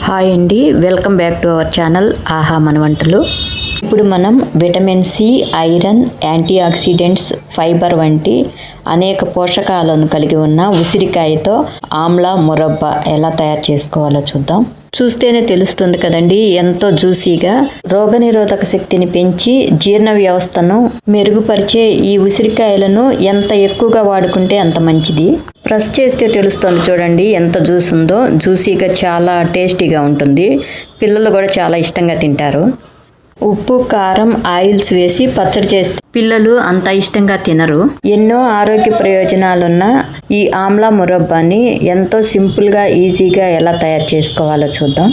Hi అండి, welcome back to our channel ఆహా మన వంటలు. ఇప్పుడు మనం vitamin C, iron, antioxidants, fibre వంటి అనేక పోషకాలను కలిగి ఉన్న ఉసిరికాయతో ఆమ్లా మురబ్బా ఎలా తయారు చేసుకోవాలో చూద్దాం. చూస్తేనే తెలుస్తుంది కదండి, ఎంతో జ్యూసీగా రోగనిరోధక శక్తిని పెంచి జీర్ణ వ్యవస్థను మెరుగుపరిచే ఈ ఉసిరికాయలను ఎంత ఎక్కువగా వాడుకుంటే అంత మంచిది. ప్రెస్ చేస్తే తెలుస్తుంది చూడండి ఎంత జ్యూస్ ఉందో. జ్యూసీగా చాలా టేస్టీగా ఉంటుంది. పిల్లలు కూడా చాలా ఇష్టంగా తింటారు. ఉప్పు, కారం, ఆయిల్స్ వేసి పచ్చడి చేస్తే పిల్లలు అంత ఇష్టంగా తినరు. ఎన్నో ఆరోగ్య ప్రయోజనాలున్న ఈ ఆమ్లా మురబ్బాని ఎంతో సింపుల్గా, ఈజీగా ఎలా తయారు చేసుకోవాలో చూద్దాం.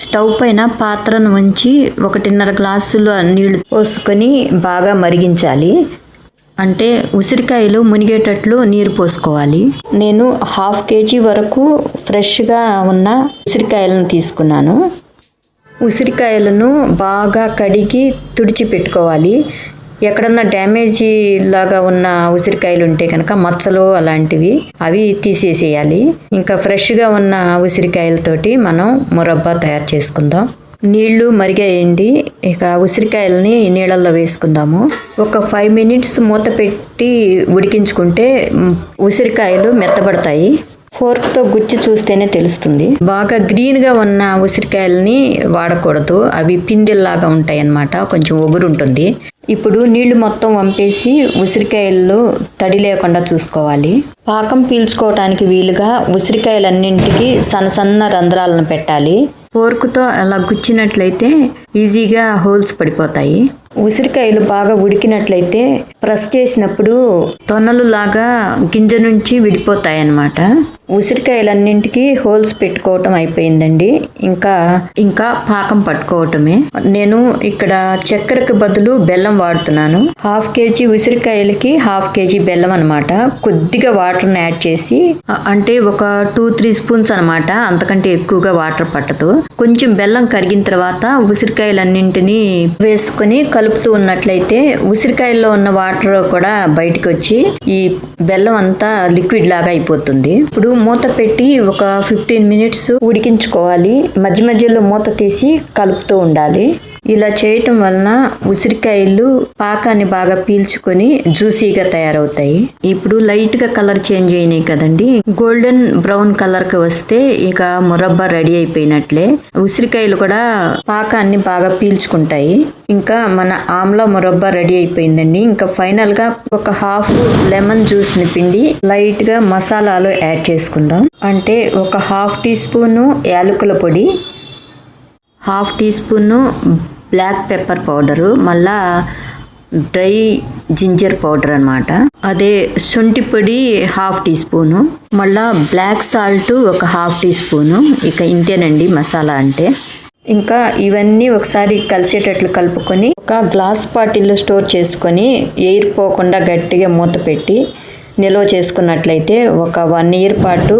స్టవ్ పైన పాత్రను ఉంచి 1.5 గ్లాసుల నీళ్లు పోసుకొని బాగా మరిగించాలి. అంటే ఉసిరికాయలు మునిగేటట్లు నీరు పోసుకోవాలి. నేను 1/2 కేజీ వరకు ఫ్రెష్గా ఉన్న ఉసిరికాయలను తీసుకున్నాను. ఉసిరికాయలను బాగా కడిగి తుడిచి పెట్టుకోవాలి. ఎక్కడన్నా డ్యామేజీ లాగా ఉన్న ఉసిరికాయలు ఉంటే కనుక మచ్చలు అలాంటివి అవి తీసేసేయాలి. ఇంకా ఫ్రెష్గా ఉన్న ఉసిరికాయలతోటి మనం మురబ్బా తయారు చేసుకుందాం. నీళ్లు మరిగాయండి. ఇక ఉసిరికాయలని నీళ్ళల్లో వేసుకుందాము. ఒక 5 మినిట్స్ మూత పెట్టి ఉడికించుకుంటే ఉసిరికాయలు మెత్తబడతాయి. ఫోర్క్తో గుచ్చి చూస్తేనే తెలుస్తుంది. బాగా గ్రీన్గా ఉన్న ఉసిరికాయలని వాడకూడదు, అవి పిందెల్లాగా ఉంటాయి అన్నమాట, కొంచెం ఒగురు ఉంటుంది. ఇప్పుడు నీళ్లు మొత్తం వంపేసి ఉసిరికాయలు తడి లేకుండా చూసుకోవాలి. పాకం పీల్చుకోవటానికి వీలుగా ఉసిరికాయలన్నింటికి సన్న రంధ్రాలను పెట్టాలి. ఫోర్క్తో అలా గుచ్చినట్లయితే ఈజీగా హోల్స్ పడిపోతాయి. ఉసిరికాయలు బాగా ఉడికినట్లయితే ప్రెస్ చేసినప్పుడు తొనలు లాగా గింజ నుంచి విడిపోతాయి అన్నమాట. ఉసిరికాయలన్నింటికి హోల్స్ పెట్టుకోవటం అయిపోయిందండి. ఇంకా పాకం పట్టుకోవటమే. నేను ఇక్కడ చక్కెరకు బదులు బెల్లం వాడుతున్నాను. 1/2 కేజీ ఉసిరికాయలకి 1/2 కేజీ బెల్లం అనమాట. కొద్దిగా వాటర్ని యాడ్ చేసి, అంటే ఒక 2-3 స్పూన్స్ అనమాట, అంతకంటే ఎక్కువగా వాటర్ పట్టదు. కొంచెం బెల్లం కరిగిన తర్వాత ఉసిరికాయలన్నింటినీ వేసుకొని కలుపుతూ ఉన్నట్లయితే ఉసిరికాయల్లో ఉన్న వాటర్ కూడా బయటకు వచ్చి ఈ బెల్లం అంతా లిక్విడ్ లాగా అయిపోతుంది. ఇప్పుడు మూత పెట్టి ఒక 15 మినిట్స్ ఉడికించుకోవాలి. మధ్య మధ్యలో మూత తీసి కలుపుతూ ఉండాలి. ఇలా చేయటం వలన ఉసిరికాయలు పాకాన్ని బాగా పీల్చుకొని జ్యూసీగా తయారవుతాయి. ఇప్పుడు లైట్గా కలర్ చేంజ్ అయినాయి కదండి, గోల్డెన్ బ్రౌన్ కలర్కి వస్తే ఇక మురబ్బా రెడీ అయిపోయినట్లే. ఉసిరికాయలు కూడా పాకాన్ని బాగా పీల్చుకుంటాయి. ఇంకా మన ఆమ్లా మురబ్బా రెడీ అయిపోయిందండి. ఇంకా ఫైనల్గా ఒక 1/2 లెమన్ జ్యూస్ని పిండి లైట్గా మసాలాలు యాడ్ చేసుకుందాం. అంటే ఒక 1/2 టీ స్పూను యాలకుల పొడి, 1/2 teaspoon black pepper powder, మళ్ళా డ్రై జింజర్ పౌడర్ అనమాట. అదే శొంఠి పొడి 1/2 టీ స్పూను, మళ్ళా బ్లాక్ సాల్ట్ ఒక 1/2 టీ స్పూను. ఇక ఇంతేనండి మసాలా అంటే. ఇంకా ఇవన్నీ ఒకసారి కలిసేటట్లు కలుపుకొని ఒక గ్లాస్ బాటిల్లో స్టోర్ చేసుకొని ఎయిర్ పోకుండా గట్టిగా మూత పెట్టి నిల్వ చేసుకున్నట్లయితే ఒక 1 ఇయర్ పాటు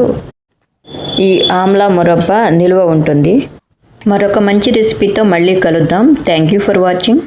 ఈ ఆమ్లా మురబ్బా నిల్వ ఉంటుంది. మరొక మంచి రెసిపీతో మళ్ళీ కలుద్దాం. Thank you for watching.